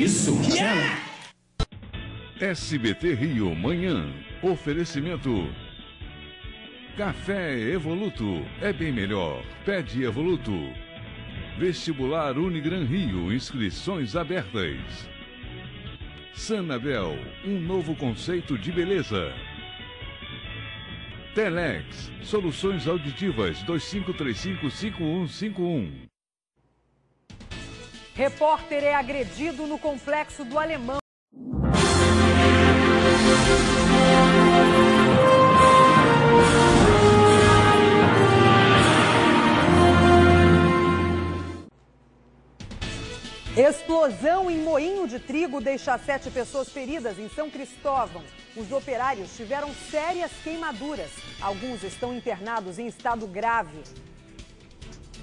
isso? SBT Rio, manhã. Oferecimento. Café Evoluto. É bem melhor. Pede Evoluto. Vestibular Unigran Rio. Inscrições abertas. Sanabel. Um novo conceito de beleza. Telex. Soluções auditivas 2535-5151. Repórter é agredido no complexo do Alemão. Explosão em moinho de trigo deixa 7 pessoas feridas em São Cristóvão. Os operários tiveram sérias queimaduras. Alguns estão internados em estado grave.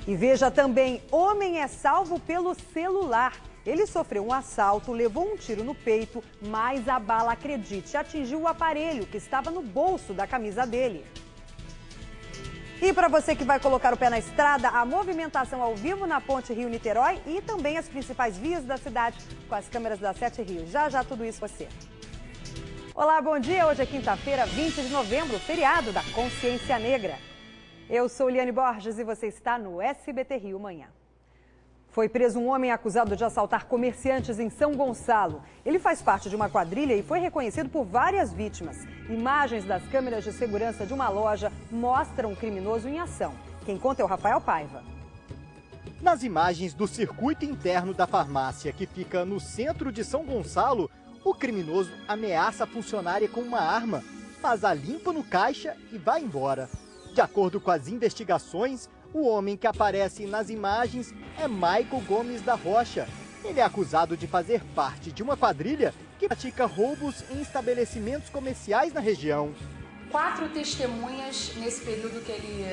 E veja também, homem é salvo pelo celular. Ele sofreu um assalto, levou um tiro no peito, mas a bala, acredite, atingiu o aparelho que estava no bolso da camisa dele. E para você que vai colocar o pé na estrada, a movimentação ao vivo na Ponte Rio-Niterói e também as principais vias da cidade com as câmeras da 7 Rio. Já já tudo isso você. Olá, bom dia. Hoje é quinta-feira, 20 de novembro, feriado da Consciência Negra. Eu sou Liane Borges e você está no SBT Rio Manhã. Foi preso um homem acusado de assaltar comerciantes em São Gonçalo. Ele faz parte de uma quadrilha e foi reconhecido por várias vítimas. Imagens das câmeras de segurança de uma loja mostram o criminoso em ação. Quem conta é o Rafael Paiva. Nas imagens do circuito interno da farmácia, que fica no centro de São Gonçalo, o criminoso ameaça a funcionária com uma arma, faz a limpa no caixa e vai embora. De acordo com as investigações, o homem que aparece nas imagens é Michael Gomes da Rocha. Ele é acusado de fazer parte de uma quadrilha que pratica roubos em estabelecimentos comerciais na região. 4 testemunhas nesse período que ele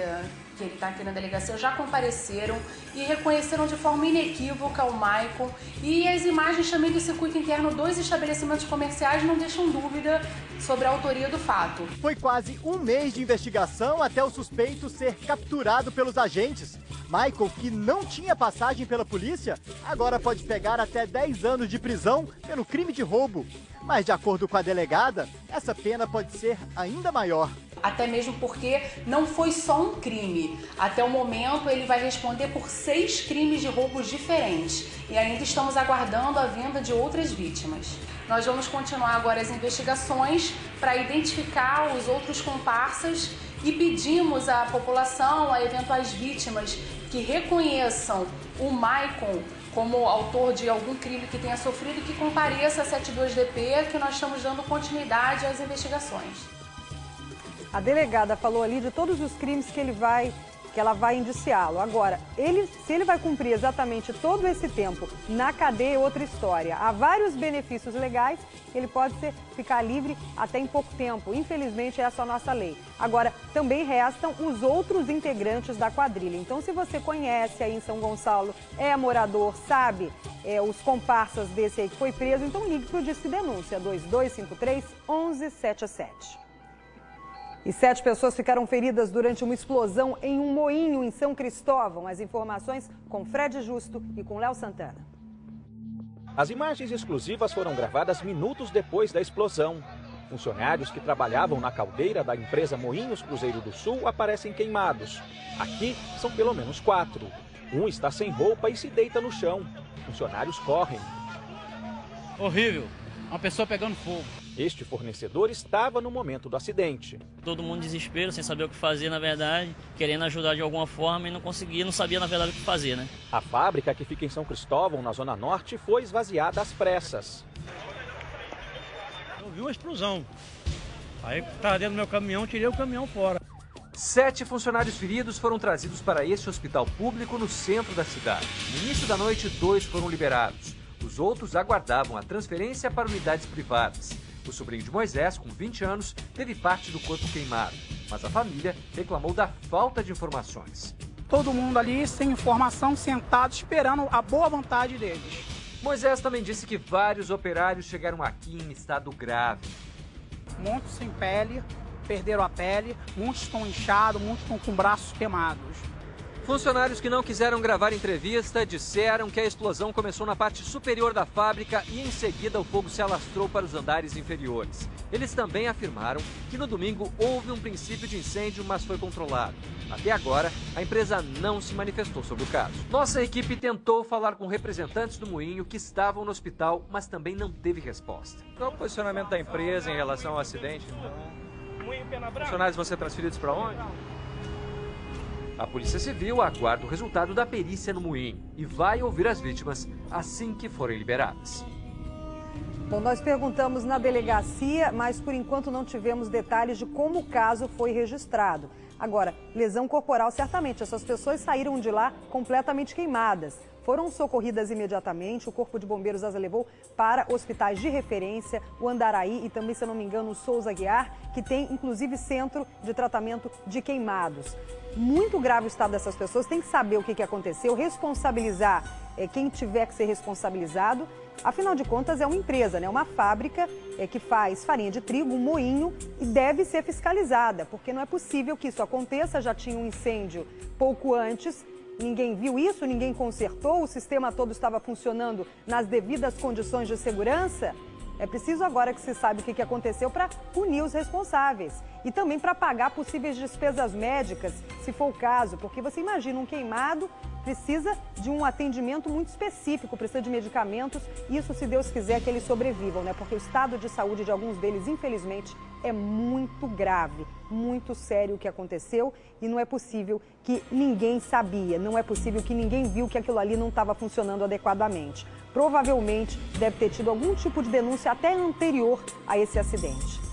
está aqui na delegacia já compareceram e reconheceram de forma inequívoca o Michael. E as imagens também do circuito interno dos estabelecimentos comerciais não deixam dúvida sobre a autoria do fato. Foi quase um mês de investigação até o suspeito ser capturado pelos agentes. Michael, que não tinha passagem pela polícia, agora pode pegar até 10 anos de prisão pelo crime de roubo. Mas, de acordo com a delegada, essa pena pode ser ainda maior. Até mesmo porque não foi só um crime. Até o momento, ele vai responder por 6 crimes de roubos diferentes. E ainda estamos aguardando a vinda de outras vítimas. Nós vamos continuar agora as investigações para identificar os outros comparsas e pedimos à população, a eventuais vítimas, que reconheçam o Michael como autor de algum crime que tenha sofrido, que compareça a 72DP, que nós estamos dando continuidade às investigações. A delegada falou ali de todos os crimes que ela vai indiciá-lo. Agora, se ele vai cumprir exatamente todo esse tempo na cadeia é outra história. Há vários benefícios legais, ele pode ficar livre até em pouco tempo. Infelizmente, essa é a nossa lei. Agora, também restam os outros integrantes da quadrilha. Então, se você conhece aí em São Gonçalo, é morador, sabe os comparsas desse aí que foi preso, então ligue para o Disque Denúncia 2253-1177. E 7 pessoas ficaram feridas durante uma explosão em um moinho em São Cristóvão. As informações com Fred Justo e com Léo Santana. As imagens exclusivas foram gravadas minutos depois da explosão. Funcionários que trabalhavam na caldeira da empresa Moinhos Cruzeiro do Sul aparecem queimados. Aqui são pelo menos 4. Um está sem roupa e se deita no chão. Funcionários correm. Horrível. Uma pessoa pegando fogo. Este fornecedor estava no momento do acidente. Todo mundo em desespero, sem saber o que fazer, na verdade, querendo ajudar de alguma forma e não conseguia, não sabia, na verdade, o que fazer, né? A fábrica, que fica em São Cristóvão, na Zona Norte, foi esvaziada às pressas. Eu vi uma explosão. Aí estava dentro do meu caminhão, tirei o caminhão fora. 7 funcionários feridos foram trazidos para este hospital público no centro da cidade. No início da noite, 2 foram liberados. Os outros aguardavam a transferência para unidades privadas. O sobrinho de Moisés, com 20 anos, teve parte do corpo queimado, mas a família reclamou da falta de informações. Todo mundo ali sem informação, sentado, esperando a boa vontade deles. Moisés também disse que vários operários chegaram aqui em estado grave. Muitos sem pele, perderam a pele, muitos estão inchados, muitos estão com braços queimados. Funcionários que não quiseram gravar entrevista disseram que a explosão começou na parte superior da fábrica e em seguida o fogo se alastrou para os andares inferiores. Eles também afirmaram que no domingo houve um princípio de incêndio, mas foi controlado. Até agora, a empresa não se manifestou sobre o caso. Nossa equipe tentou falar com representantes do moinho que estavam no hospital, mas também não teve resposta. Qual o posicionamento da empresa em relação ao acidente? Funcionários vão ser transferidos para onde? A Polícia Civil aguarda o resultado da perícia no moinho e vai ouvir as vítimas assim que forem liberadas. Bom, nós perguntamos na delegacia, mas por enquanto não tivemos detalhes de como o caso foi registrado. Agora, lesão corporal, certamente, essas pessoas saíram de lá completamente queimadas. Foram socorridas imediatamente, o Corpo de Bombeiros as levou para hospitais de referência, o Andaraí e também, se eu não me engano, o Souza Aguiar, que tem inclusive centro de tratamento de queimados. Muito grave o estado dessas pessoas, tem que saber o que aconteceu, responsabilizar quem tiver que ser responsabilizado. Afinal de contas, é uma empresa, né? Uma fábrica que faz farinha de trigo, um moinho, e deve ser fiscalizada, porque não é possível que isso aconteça. Já tinha um incêndio pouco antes, ninguém viu isso, ninguém consertou, o sistema todo estava funcionando nas devidas condições de segurança. É preciso agora que se saiba o que aconteceu para punir os responsáveis e também para pagar possíveis despesas médicas, se for o caso, porque você imagina um queimado precisa de um atendimento muito específico, precisa de medicamentos, isso se Deus quiser que eles sobrevivam, né? Porque o estado de saúde de alguns deles, infelizmente, é muito grave, muito sério o que aconteceu e não é possível que ninguém sabia, não é possível que ninguém viu que aquilo ali não estava funcionando adequadamente. Provavelmente deve ter tido algum tipo de denúncia até anterior a esse acidente.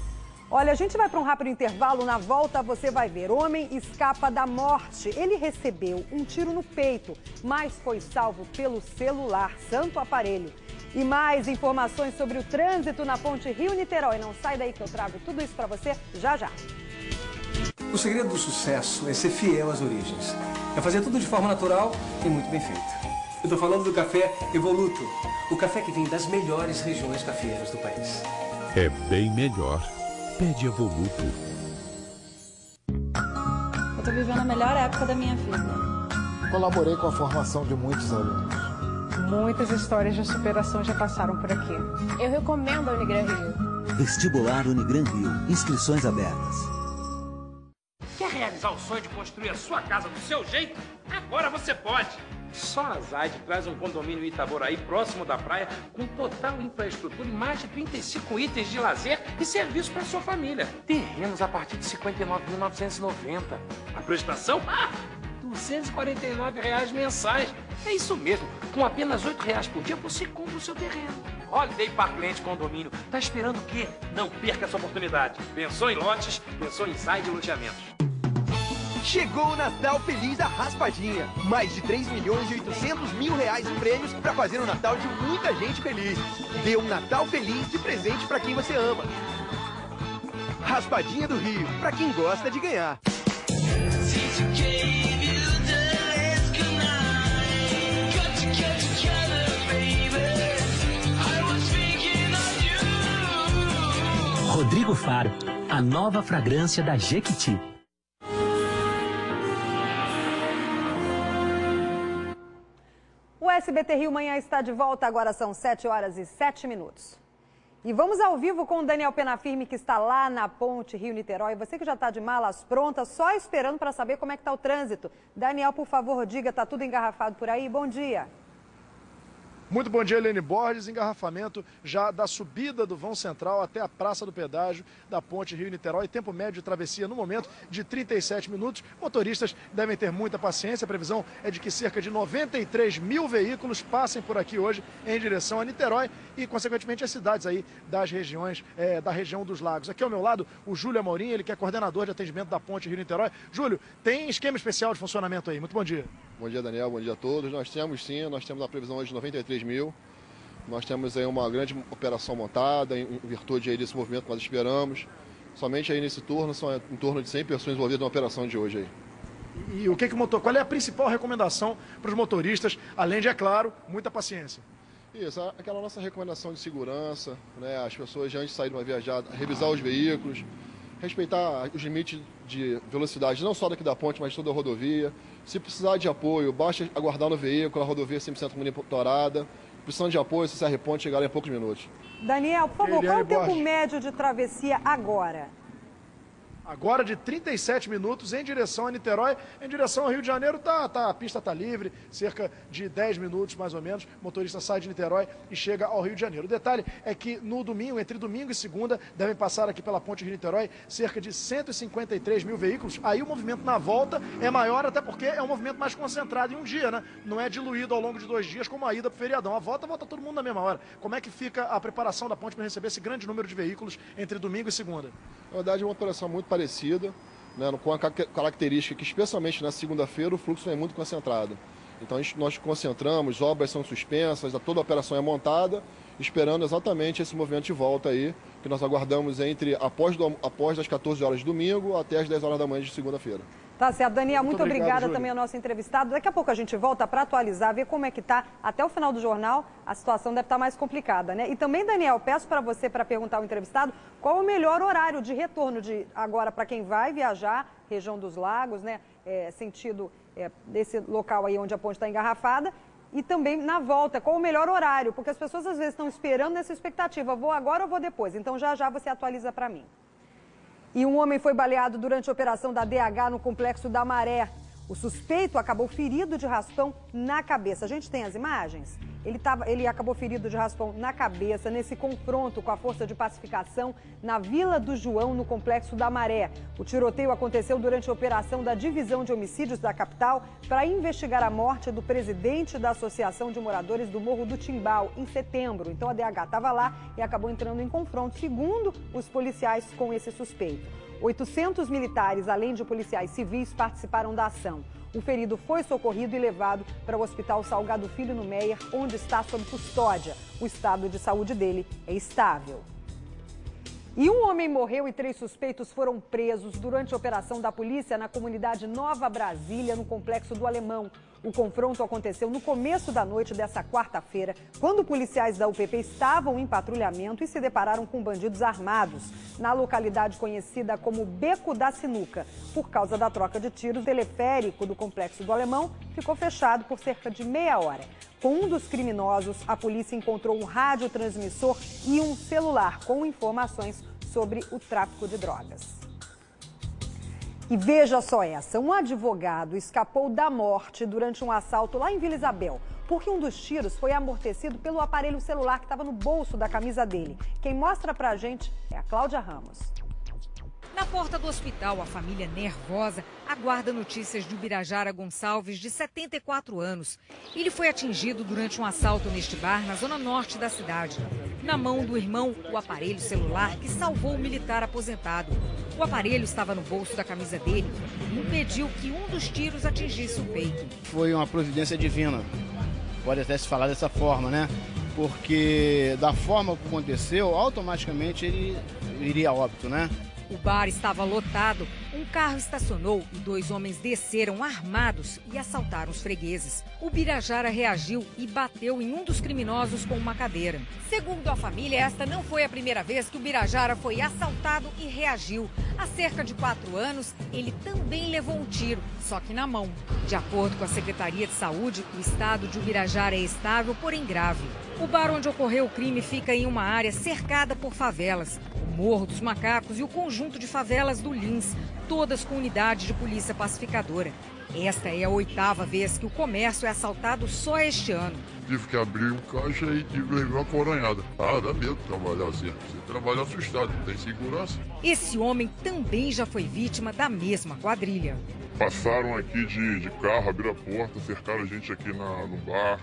Olha, a gente vai para um rápido intervalo, na volta você vai ver. Homem escapa da morte. Ele recebeu um tiro no peito, mas foi salvo pelo celular, santo aparelho. E mais informações sobre o trânsito na ponte Rio-Niterói. Não sai daí que eu trago tudo isso para você já já. O segredo do sucesso é ser fiel às origens. É fazer tudo de forma natural e muito bem feito. Eu estou falando do café Evoluto, o café que vem das melhores regiões cafeeiras do país. É bem melhor. Pede Evoluto. Eu estou vivendo a melhor época da minha vida. Colaborei com a formação de muitos alunos. Muitas histórias de superação já passaram por aqui. Eu recomendo a Unigran Rio. Vestibular Unigran Rio. Inscrições abertas. Quer realizar o sonho de construir a sua casa do seu jeito? Agora você pode! Só a Zaid traz um condomínio em Itaboraí, próximo da praia, com total infraestrutura e mais de 35 itens de lazer e serviço para sua família. Terrenos a partir de R$ 59.990. A prestação? R$ 249 mensais. É isso mesmo. Com apenas R$ 8 por dia, você compra o seu terreno. Holiday Park Land Condomínio. Tá esperando o quê? Não perca essa oportunidade. Pensou em lotes, pensou em Zaid Loteamentos. Chegou o Natal Feliz da Raspadinha. Mais de 3 milhões e 800 mil reais em prêmios para fazer o Natal de muita gente feliz. Dê um Natal feliz de presente para quem você ama. Raspadinha do Rio, para quem gosta de ganhar. Rodrigo Faro, a nova fragrância da Jequiti. O SBT Rio Manhã está de volta, agora são 7h07. E vamos ao vivo com o Daniel Penafirme, que está lá na ponte Rio-Niterói. Você que já está de malas prontas, só esperando para saber como é que está o trânsito. Daniel, por favor, diga, está tudo engarrafado por aí? Bom dia. Muito bom dia, Helene Borges. Engarrafamento já da subida do vão central até a Praça do Pedágio da ponte Rio-Niterói. Tempo médio de travessia no momento de 37 minutos. Motoristas devem ter muita paciência. A previsão é de que cerca de 93 mil veículos passem por aqui hoje em direção a Niterói e, consequentemente, as cidades aí das regiões, da região dos lagos. Aqui ao meu lado, o Júlio Amorim, ele que é coordenador de atendimento da ponte Rio-Niterói. Júlio, tem esquema especial de funcionamento aí. Muito bom dia. Bom dia, Daniel. Bom dia a todos. Nós temos sim, nós temos a previsão hoje de 93 mil. Nós temos aí uma grande operação montada, em virtude aí desse movimento que nós esperamos. Somente aí nesse turno, são em torno de 100 pessoas envolvidas na operação de hoje aí. E o que o motor? Qual é a principal recomendação para os motoristas, além de, é claro, muita paciência? Isso, aquela nossa recomendação de segurança, né? As pessoas, antes de saírem para viajar, revisar os veículos, respeitar os limites de velocidade, não só daqui da ponte, mas de toda a rodovia. Se precisar de apoio, basta aguardar no veículo, a rodovia é 100% monitorada. Precisando de apoio, se CR Ponte chegar em poucos minutos. Daniel, por favor, qual é o tempo médio de travessia agora? Agora de 37 minutos em direção a Niterói, em direção ao Rio de Janeiro, a pista está livre, cerca de 10 minutos mais ou menos, o motorista sai de Niterói e chega ao Rio de Janeiro. O detalhe é que no domingo, entre domingo e segunda, devem passar aqui pela ponte Rio-Niterói cerca de 153 mil veículos. Aí o movimento na volta é maior, até porque é um movimento mais concentrado em um dia, né? Não é diluído ao longo de 2 dias como a ida para o feriadão. A volta todo mundo na mesma hora. Como é que fica a preparação da ponte para receber esse grande número de veículos entre domingo e segunda? Na verdade, é uma operação muito parecida, né, com a característica que, especialmente na segunda-feira, o fluxo é muito concentrado. Então, nós concentramos, obras são suspensas, toda a operação é montada, esperando exatamente esse movimento de volta aí, que nós aguardamos após as 14 horas de domingo até as 10 horas da manhã de segunda-feira. Tá certo, Daniel, muito obrigada Júlio. também ao nosso entrevistado. Daqui a pouco a gente volta para atualizar, ver como é que está. Até o final do jornal, a situação deve estar mais complicada, né? E também, Daniel, peço para você, para perguntar ao entrevistado, qual o melhor horário de retorno agora para quem vai viajar, região dos lagos, né? Sentido desse local aí onde a ponte está engarrafada. E também na volta, qual o melhor horário? Porque as pessoas às vezes estão esperando nessa expectativa, vou agora ou vou depois? Então já você atualiza para mim. E um homem foi baleado durante a operação da DH no Complexo da Maré. O suspeito acabou ferido de raspão na cabeça. A gente tem as imagens? Ele acabou ferido de raspão na cabeça nesse confronto com a Força de Pacificação na Vila do João, no Complexo da Maré. O tiroteio aconteceu durante a operação da Divisão de Homicídios da capital para investigar a morte do presidente da Associação de Moradores do Morro do Timbal, em setembro. Então a DH estava lá e acabou entrando em confronto, segundo os policiais, com esse suspeito. 800 militares, além de policiais civis, participaram da ação. O ferido foi socorrido e levado para o Hospital Salgado Filho, no Meier, onde está sob custódia. O estado de saúde dele é estável. E um homem morreu e 3 suspeitos foram presos durante a operação da polícia na comunidade Nova Brasília, no Complexo do Alemão. O confronto aconteceu no começo da noite dessa quarta-feira, quando policiais da UPP estavam em patrulhamento e se depararam com bandidos armados na localidade conhecida como Beco da Sinuca. Por causa da troca de tiros, o teleférico do Complexo do Alemão ficou fechado por cerca de meia hora. Com um dos criminosos, a polícia encontrou um radiotransmissor e um celular com informações sobre o tráfico de drogas. E veja só essa, um advogado escapou da morte durante um assalto lá em Vila Isabel, porque um dos tiros foi amortecido pelo aparelho celular que estava no bolso da camisa dele. Quem mostra pra gente é a Cláudia Ramos. Na porta do hospital, a família nervosa aguarda notícias de Ubirajara Gonçalves, de 74 anos. Ele foi atingido durante um assalto neste bar, na zona norte da cidade. Na mão do irmão, o aparelho celular que salvou o militar aposentado. O aparelho estava no bolso da camisa dele e impediu que um dos tiros atingisse o peito. Foi uma providência divina, pode até se falar dessa forma, né? Porque da forma que aconteceu, automaticamente ele iria a óbito, né? O bar estava lotado, um carro estacionou e 2 homens desceram armados e assaltaram os fregueses. O Ubirajara reagiu e bateu em um dos criminosos com uma cadeira. Segundo a família, esta não foi a primeira vez que o Ubirajara foi assaltado e reagiu. Há cerca de 4 anos, ele também levou um tiro, só que na mão. De acordo com a Secretaria de Saúde, o estado de Ubirajara é estável, porém grave. O bar onde ocorreu o crime fica em uma área cercada por favelas. O Morro dos Macacos e o conjunto de favelas do Lins, todas com unidade de polícia pacificadora. Esta é a 8ª vez que o comércio é assaltado só este ano. Tive que abrir um caixa e tive uma coronhada. Dá medo trabalhar assim. Você trabalha assustado, não tem segurança. Esse homem também já foi vítima da mesma quadrilha. Passaram aqui de carro, abriram a porta, cercaram a gente aqui no bar.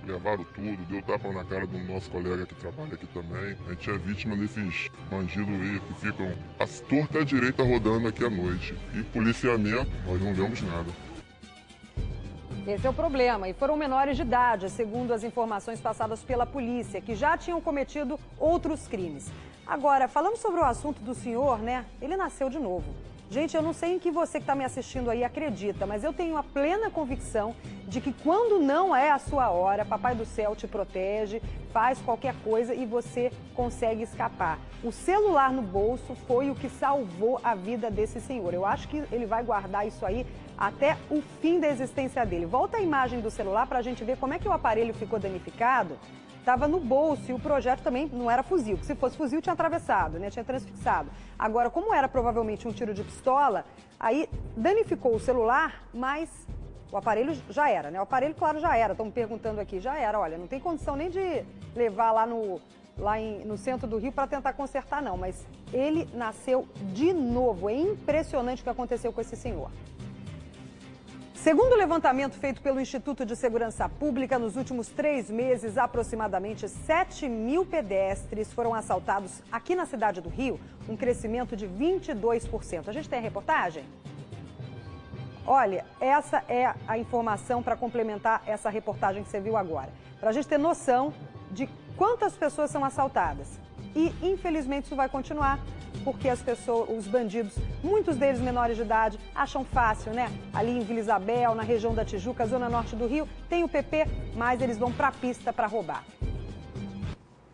Levaram tudo, deu tapa na cara do nosso colega que trabalha aqui também. A gente é vítima desses bandidos aí que ficam à torta à direita rodando aqui à noite. E policiamento, nós não vemos nada. Esse é o problema. E foram menores de idade, segundo as informações passadas pela polícia, que já tinham cometido outros crimes. Agora, falando sobre o assunto do senhor, né? Ele nasceu de novo. Gente, eu não sei em que você que está me assistindo aí acredita, mas eu tenho a plena convicção de que quando não é a sua hora, Papai do Céu te protege, faz qualquer coisa e você consegue escapar. O celular no bolso foi o que salvou a vida desse senhor. Eu acho que ele vai guardar isso aí até o fim da existência dele. Volta a imagem do celular para a gente ver como é que o aparelho ficou danificado. Estava no bolso e o projeto também não era fuzil, que se fosse fuzil tinha atravessado, né? Tinha transfixado. Agora, como era provavelmente um tiro de pistola, aí danificou o celular, mas o aparelho já era, né? O aparelho, claro, já era. Estão me perguntando aqui, já era. Olha, não tem condição nem de levar lá no centro do Rio para tentar consertar, não. Mas ele nasceu de novo. É impressionante o que aconteceu com esse senhor. Segundo o levantamento feito pelo Instituto de Segurança Pública, nos últimos 3 meses, aproximadamente 7.000 pedestres foram assaltados aqui na cidade do Rio, um crescimento de 22%. A gente tem a reportagem? Olha, essa é a informação para complementar essa reportagem que você viu agora. Para a gente ter noção de quantas pessoas são assaltadas. E, infelizmente, isso vai continuar, porque os bandidos, muitos deles menores de idade, acham fácil, né? Ali em Vila Isabel, na região da Tijuca, zona norte do Rio, tem o PP, mas eles vão para a pista para roubar.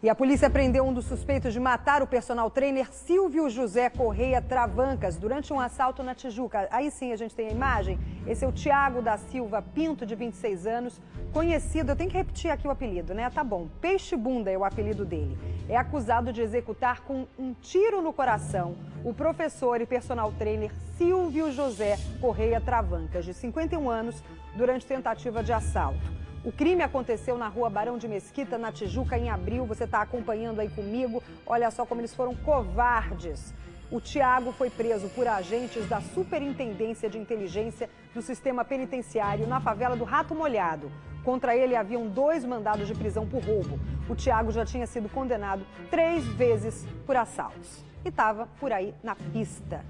E a polícia prendeu um dos suspeitos de matar o personal trainer Silvio José Correia Travancas durante um assalto na Tijuca. Aí sim a gente tem a imagem. Esse é o Tiago da Silva Pinto, de 26 anos, conhecido, eu tenho que repetir aqui o apelido, né? Tá bom, Peixe Bunda é o apelido dele. É acusado de executar com um tiro no coração o professor e personal trainer Silvio José Correia Travancas, de 51 anos, durante tentativa de assalto. O crime aconteceu na rua Barão de Mesquita, na Tijuca, em abril. Você está acompanhando aí comigo. Olha só como eles foram covardes. O Tiago foi preso por agentes da Superintendência de Inteligência do Sistema Penitenciário na favela do Rato Molhado. Contra ele haviam 2 mandados de prisão por roubo. O Tiago já tinha sido condenado 3 vezes por assaltos. E estava por aí na pista.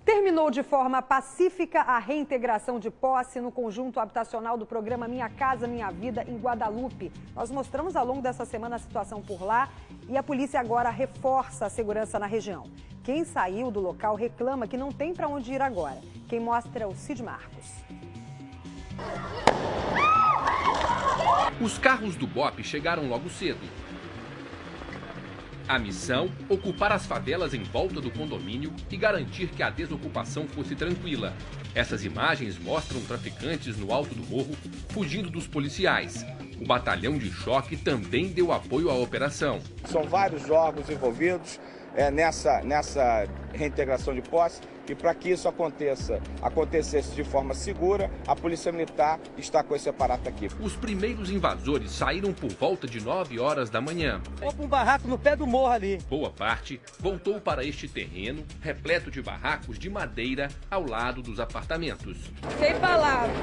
Terminou de forma pacífica a reintegração de posse no conjunto habitacional do programa Minha Casa Minha Vida em Guadalupe. Nós mostramos ao longo dessa semana a situação por lá e a polícia agora reforça a segurança na região. Quem saiu do local reclama que não tem para onde ir agora. Quem mostra é o Cid Marcos. Os carros do BOPE chegaram logo cedo. A missão, ocupar as favelas em volta do condomínio e garantir que a desocupação fosse tranquila. Essas imagens mostram traficantes no alto do morro fugindo dos policiais. O batalhão de choque também deu apoio à operação. São vários órgãos envolvidos nessa reintegração de posse. E para que isso acontecesse de forma segura, a Polícia Militar está com esse aparato aqui. Os primeiros invasores saíram por volta de 9 horas da manhã. Houve um barraco no pé do morro ali. Boa parte voltou para este terreno, repleto de barracos de madeira ao lado dos apartamentos. Sem palavras.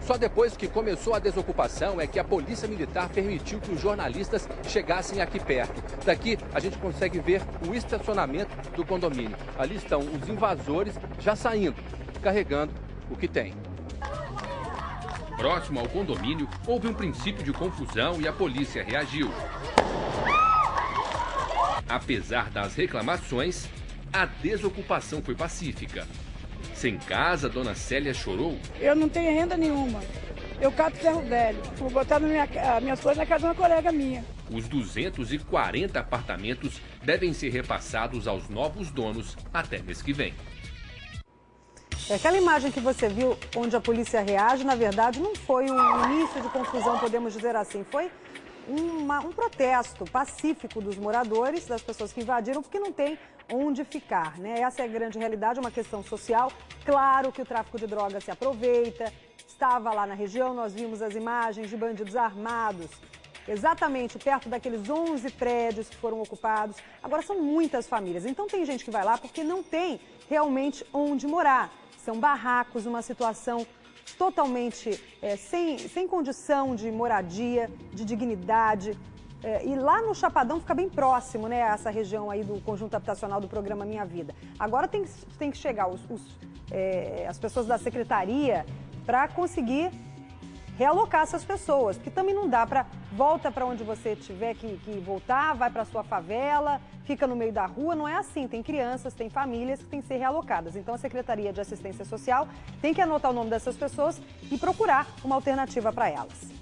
Só depois que começou a desocupação é que a Polícia Militar permitiu que os jornalistas chegassem aqui perto. Daqui a gente consegue ver o estacionamento do condomínio. Ali estão os invasores já saindo, carregando o que tem. Próximo ao condomínio, houve um princípio de confusão e a polícia reagiu. Apesar das reclamações, a desocupação foi pacífica. Sem casa, Dona Célia chorou. Eu não tenho renda nenhuma. Eu cato ferro velho. Vou botar minhas coisas na casa de uma colega minha. Os 240 apartamentos devem ser repassados aos novos donos até mês que vem. Aquela imagem que você viu onde a polícia reage, na verdade, não foi um início de confusão, podemos dizer assim. Foi um protesto pacífico dos moradores, das pessoas que invadiram, porque não tem onde ficar, né? Essa é a grande realidade, uma questão social. Claro que o tráfico de drogas se aproveita. Estava lá na região, nós vimos as imagens de bandidos armados, exatamente perto daqueles 11 prédios que foram ocupados. Agora são muitas famílias, então tem gente que vai lá porque não tem realmente onde morar. São barracos, uma situação totalmente sem condição de moradia, de dignidade. E lá no Chapadão fica bem próximo, né, essa região aí do conjunto habitacional do programa Minha Vida. Agora tem que chegar as pessoas da secretaria para conseguir realocar essas pessoas, porque também não dá para volta para onde você tiver que voltar, vai para sua favela, fica no meio da rua, não é assim. Tem crianças, tem famílias que têm que ser realocadas. Então a Secretaria de Assistência Social tem que anotar o nome dessas pessoas e procurar uma alternativa para elas.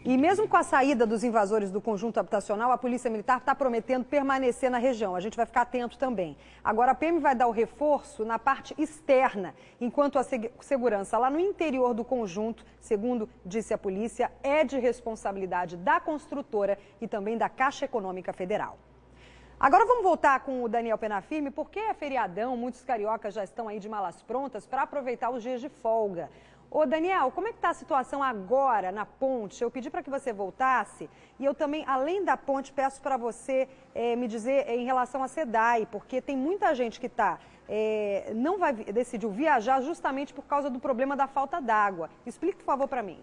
E mesmo com a saída dos invasores do conjunto habitacional, a Polícia Militar está prometendo permanecer na região. A gente vai ficar atento também. Agora, a PM vai dar o reforço na parte externa, enquanto a segurança lá no interior do conjunto, segundo disse a polícia, é de responsabilidade da construtora e também da Caixa Econômica Federal. Agora vamos voltar com o Daniel Penafirme, porque é feriadão, muitos cariocas já estão aí de malas prontas para aproveitar os dias de folga. Ô Daniel, como é que está a situação agora na ponte? Eu pedi para que você voltasse e eu também, além da ponte, peço para você me dizer em relação à SEDAI, porque tem muita gente que decidiu viajar justamente por causa do problema da falta d'água. Explique, por favor, para mim.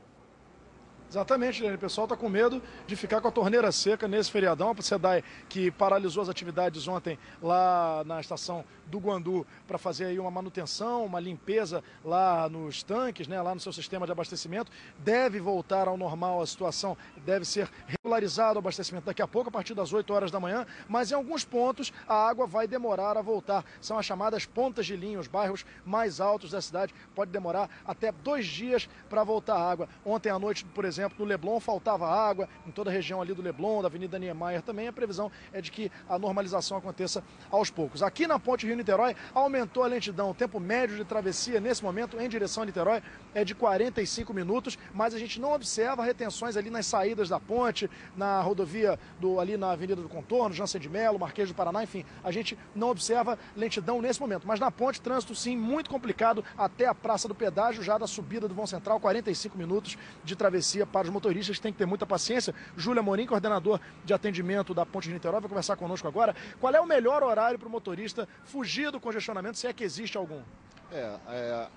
Exatamente, Lene. O pessoal está com medo de ficar com a torneira seca nesse feriadão. A SEDAI, que paralisou as atividades ontem lá na estação do Guandu para fazer aí uma manutenção, uma limpeza lá nos tanques, né, lá no seu sistema de abastecimento, deve voltar ao normal a situação, deve ser regularizado o abastecimento daqui a pouco, a partir das 8 horas da manhã, mas em alguns pontos a água vai demorar a voltar. São as chamadas pontas de linha, os bairros mais altos da cidade, pode demorar até 2 dias para voltar a água. Ontem à noite, por exemplo, no Leblon faltava água, em toda a região ali do Leblon, da Avenida Niemeyer também, a previsão é de que a normalização aconteça aos poucos. Aqui na ponte Rio-Niterói, aumentou a lentidão, o tempo médio de travessia nesse momento em direção a Niterói é de 45 minutos, mas a gente não observa retenções ali nas saídas da ponte, na rodovia ali na Avenida do Contorno, Jansen de Melo, Marquês do Paraná, enfim, a gente não observa lentidão nesse momento, mas na ponte, trânsito sim, muito complicado até a Praça do Pedágio, já da subida do Vão Central, 45 minutos de travessia para os motoristas, tem que ter muita paciência. Júlia Morim, coordenador de atendimento da ponte de Niterói, vai conversar conosco agora. Qual é o melhor horário para o motorista fugir do congestionamento, se é que existe algum?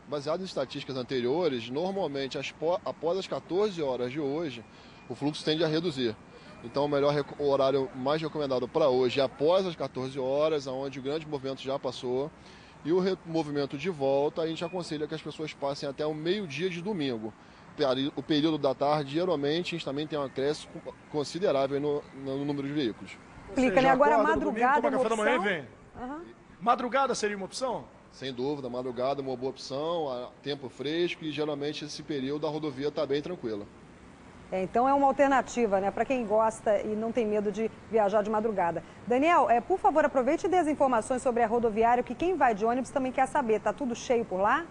Baseado em estatísticas anteriores, normalmente após as 14 horas de hoje, o fluxo tende a reduzir. Então o horário mais recomendado para hoje é após as 14 horas, onde o grande movimento já passou. E o movimento de volta, a gente aconselha que as pessoas passem até o meio-dia de domingo. O período da tarde, geralmente, a gente também tem um acréscimo considerável no número de veículos. Explica, né? Agora a madrugada é uma opção? Manhã vem. Madrugada seria uma opção? Sem dúvida, madrugada é uma boa opção, tempo fresco e geralmente esse período a rodovia está bem tranquila. Então é uma alternativa, né, para quem gosta e não tem medo de viajar de madrugada. Daniel, por favor, aproveite e dê as informações sobre a rodoviária, que quem vai de ônibus também quer saber. Tá tudo cheio por lá?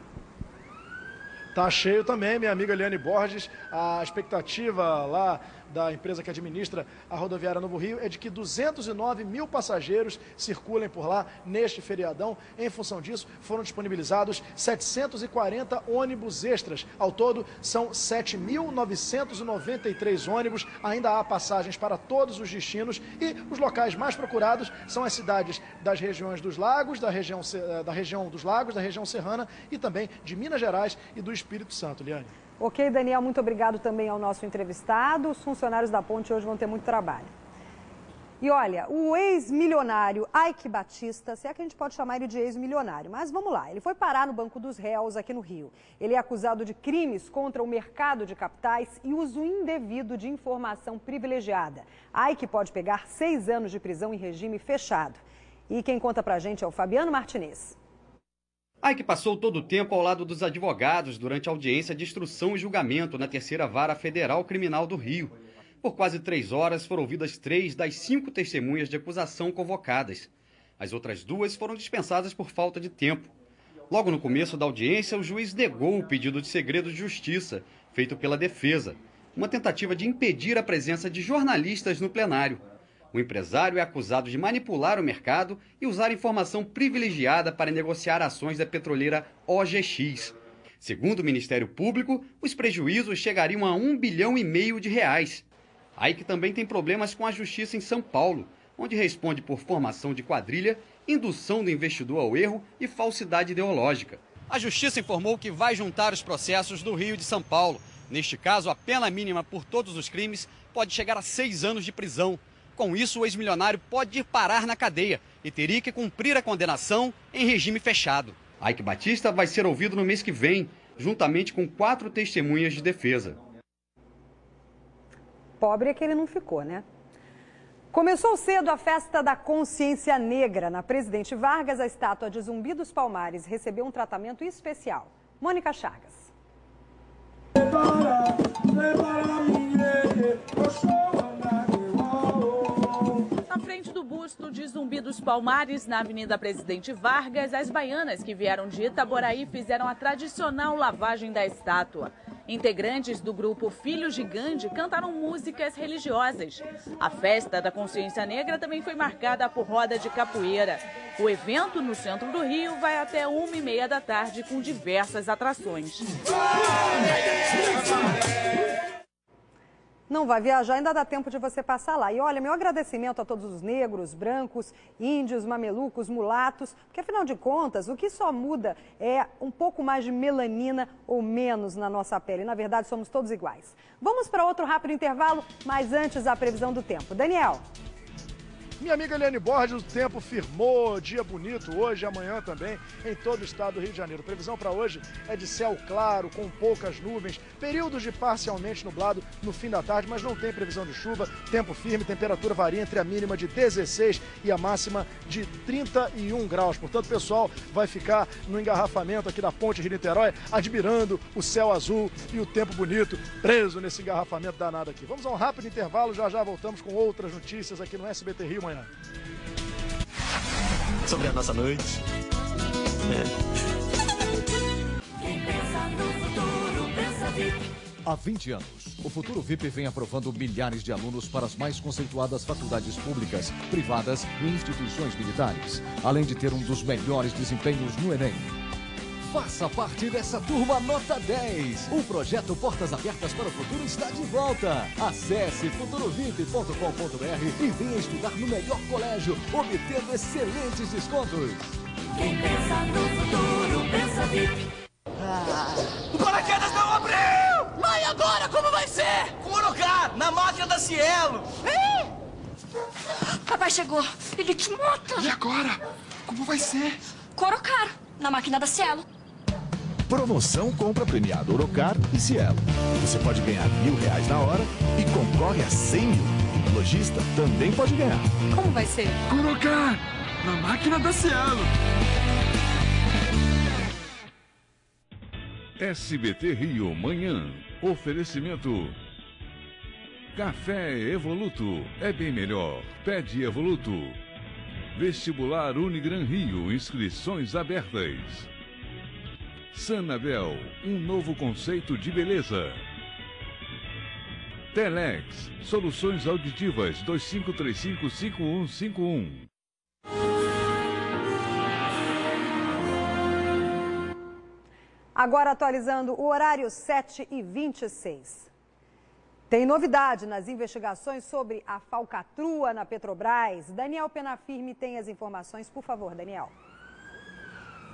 Tá cheio também, minha amiga Eliane Borges. A expectativa lá da empresa que administra a rodoviária Novo Rio é de que 209 mil passageiros circulem por lá neste feriadão. Em função disso, foram disponibilizados 740 ônibus extras. Ao todo, são 7.993 ônibus. Ainda há passagens para todos os destinos e os locais mais procurados são as cidades das regiões dos lagos, da região dos lagos, da região serrana e também de Minas Gerais e do Espírito Santo, Liane. Ok, Daniel, muito obrigado também ao nosso entrevistado. Os funcionários da ponte hoje vão ter muito trabalho. E olha, o ex-milionário Ike Batista, se é que a gente pode chamar ele de ex-milionário, mas vamos lá, ele foi parar no banco dos réus aqui no Rio. Ele é acusado de crimes contra o mercado de capitais e uso indevido de informação privilegiada. Ike pode pegar 6 anos de prisão em regime fechado. E quem conta pra gente é o Fabiano Martinez. Ike passou todo o tempo ao lado dos advogados durante a audiência de instrução e julgamento na 3ª Vara Federal Criminal do Rio. Por quase 3 horas foram ouvidas 3 das 5 testemunhas de acusação convocadas. As outras 2 foram dispensadas por falta de tempo. Logo no começo da audiência, o juiz negou o pedido de segredo de justiça, feito pela defesa, uma tentativa de impedir a presença de jornalistas no plenário. O empresário é acusado de manipular o mercado e usar informação privilegiada para negociar ações da petroleira OGX. Segundo o Ministério Público, os prejuízos chegariam a R$1,5 bilhão de reais. Ike também tem problemas com a justiça em São Paulo, onde responde por formação de quadrilha, indução do investidor ao erro e falsidade ideológica. A justiça informou que vai juntar os processos do Rio e de São Paulo. Neste caso, a pena mínima por todos os crimes pode chegar a 6 anos de prisão. Com isso, o ex-milionário pode ir parar na cadeia e teria que cumprir a condenação em regime fechado. Ike Batista vai ser ouvido no mês que vem. juntamente com 4 testemunhas de defesa. Pobre é que ele não ficou, né? Começou cedo a festa da consciência negra. Na Presidente Vargas, a estátua de Zumbi dos Palmares recebeu um tratamento especial. Mônica Chagas. Na frente do busto de Zumbi dos Palmares, na Avenida Presidente Vargas, as baianas que vieram de Itaboraí fizeram a tradicional lavagem da estátua. Integrantes do grupo Filhos de Gandhi cantaram músicas religiosas. A festa da consciência negra também foi marcada por roda de capoeira. O evento no centro do Rio vai até 1h30 da tarde com diversas atrações. Não vai viajar, ainda dá tempo de você passar lá. E olha, meu agradecimento a todos os negros, brancos, índios, mamelucos, mulatos, porque afinal de contas, o que só muda é um pouco mais de melanina ou menos na nossa pele. Na verdade, somos todos iguais. Vamos para outro rápido intervalo, mas antes a previsão do tempo. Daniel. Minha amiga Eliane Borges, o tempo firmou, dia bonito hoje e amanhã também em todo o estado do Rio de Janeiro. A previsão para hoje é de céu claro, com poucas nuvens, períodos de parcialmente nublado no fim da tarde, mas não tem previsão de chuva, tempo firme, temperatura varia entre a mínima de 16 e a máxima de 31 graus. Portanto, o pessoal vai ficar no engarrafamento aqui da Ponte Rio-Niterói, admirando o céu azul e o tempo bonito, preso nesse engarrafamento danado aqui. Vamos a um rápido intervalo, já já voltamos com outras notícias aqui no SBT Rio Manhã. Sobre a nossa noite. Quem pensa no futuro, pensa VIP. Há 20 anos, o Futuro VIP vem aprovando milhares de alunos para as mais conceituadas faculdades públicas, privadas e instituições militares, além de ter um dos melhores desempenhos no Enem. Faça parte dessa turma nota 10. O projeto Portas Abertas para o Futuro está de volta. Acesse futurovip.com.br e venha estudar no melhor colégio, obtendo excelentes descontos. Quem pensa no futuro, pensa VIP. O paraquedas não abriu! Mãe, agora como vai ser? Com o Orocar, na máquina da Cielo. Papai chegou. Ele te mata. E agora? Como vai ser? Com o Orocar, na máquina da Cielo. Promoção compra premiada Orocar e Cielo. Você pode ganhar R$1.000 na hora e concorre a 100 mil. O lojista também pode ganhar. Como vai ser? Com Orocar, na máquina da Cielo. SBT Rio Manhã. Oferecimento. Café Evoluto. É bem melhor. Pede Evoluto. Vestibular Unigran Rio. Inscrições abertas. Sanabel, um novo conceito de beleza. Telex, soluções auditivas 2535-5151. Agora atualizando o horário 7h26. Tem novidade nas investigações sobre a falcatrua na Petrobras. Daniel Penafirme tem as informações. Por favor, Daniel.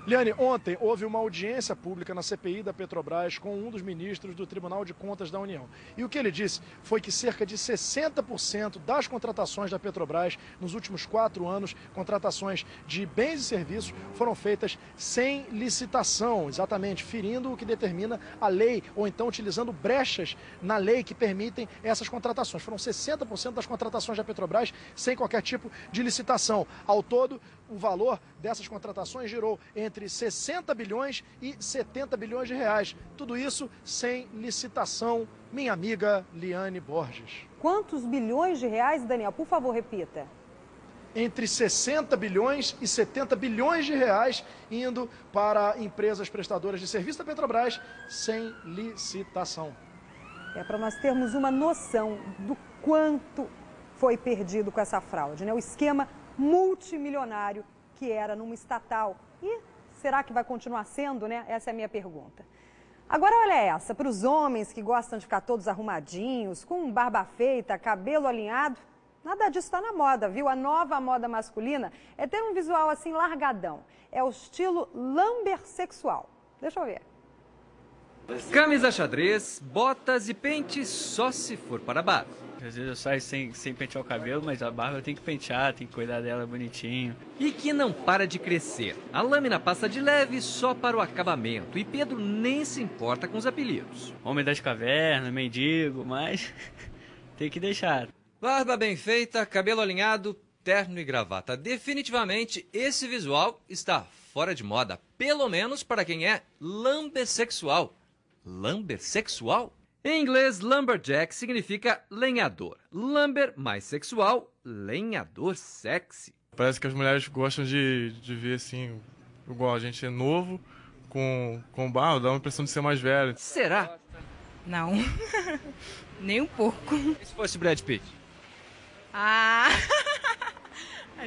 Liane, ontem houve uma audiência pública na CPI da Petrobras com um dos ministros do Tribunal de Contas da União. E o que ele disse foi que cerca de 60% das contratações da Petrobras nos últimos 4 anos, contratações de bens e serviços, foram feitas sem licitação, exatamente, ferindo o que determina a lei, ou então utilizando brechas na lei que permitem essas contratações. Foram 60% das contratações da Petrobras sem qualquer tipo de licitação. Ao todo, o valor dessas contratações girou entre 60 bilhões e 70 bilhões de reais. Tudo isso sem licitação, minha amiga Liane Borges. Quantos bilhões de reais, Daniel? Por favor, repita. Entre 60 bilhões e 70 bilhões de reais indo para empresas prestadoras de serviço da Petrobras sem licitação. É para nós termos uma noção do quanto foi perdido com essa fraude, né? O esquema multimilionário que era numa estatal. E será que vai continuar sendo, né? Essa é a minha pergunta. Agora olha essa, para os homens que gostam de ficar todos arrumadinhos, com barba feita, cabelo alinhado, nada disso está na moda, viu? A nova moda masculina é ter um visual assim largadão. É o estilo lambersexual. Deixa eu ver. Camisa xadrez, botas e pente só se for para a barba. Às vezes eu saio sem pentear o cabelo, mas a barba eu tenho que pentear, tenho que cuidar dela bonitinho. E que não para de crescer. A lâmina passa de leve só para o acabamento. E Pedro nem se importa com os apelidos. Homem das cavernas, mendigo, mas tem que deixar. Barba bem feita, cabelo alinhado, terno e gravata. Definitivamente esse visual está fora de moda. Pelo menos para quem é lambessexual. Lambessexual? Em inglês, lumberjack significa lenhador. Lumber mais sexual, lenhador sexy. Parece que as mulheres gostam de ver assim, igual a gente é novo, com barba, dá uma impressão de ser mais velho. Será? Não, nem um pouco. E se fosse Brad Pitt? Ah,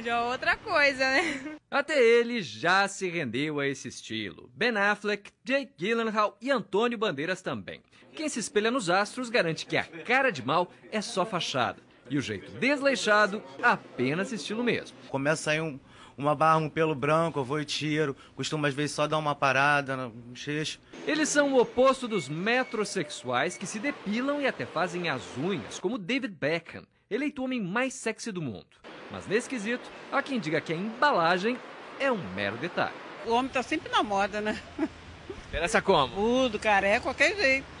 já é outra coisa, né? Até ele já se rendeu a esse estilo. Ben Affleck, Jake Gyllenhaal e Antônio Bandeiras também. Quem se espelha nos astros garante que a cara de mal é só fachada. E o jeito desleixado, apenas estilo mesmo. Começa a sair uma barra, um pelo branco, eu vou e tiro. Costumo às vezes só dar uma parada no bochecho. Eles são o oposto dos metrosexuais que se depilam e até fazem as unhas, como David Beckham, eleito o homem mais sexy do mundo. Mas nesse quesito, há quem diga que a embalagem é um mero detalhe. O homem tá sempre na moda, né? Interessa como? Tudo, careca, qualquer jeito.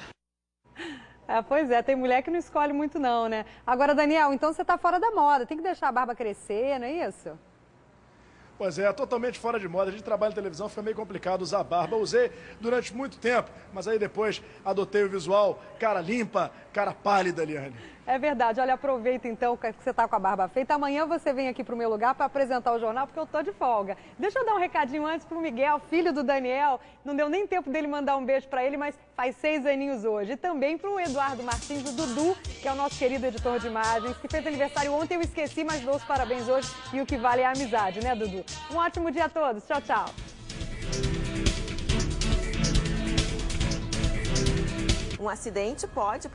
Pois é, tem mulher que não escolhe muito não, né? Agora, Daniel, então você tá fora da moda, tem que deixar a barba crescer, não é isso? Pois é, totalmente fora de moda. A gente trabalha em televisão, fica meio complicado usar barba. Eu usei durante muito tempo, mas aí depois adotei o visual cara limpa, cara pálida, Liane. É verdade. Olha, aproveita então que você tá com a barba feita. Amanhã você vem aqui pro meu lugar para apresentar o jornal, porque eu tô de folga. Deixa eu dar um recadinho antes pro Miguel, filho do Daniel. Não deu nem tempo dele mandar um beijo para ele, mas faz 6 aninhos hoje. E também pro Eduardo Martins, o Dudu, que é o nosso querido editor de imagens, que fez aniversário ontem. Eu esqueci, mas dou os parabéns hoje. E o que vale é a amizade, né, Dudu? Um ótimo dia a todos. Tchau, tchau. Um acidente pode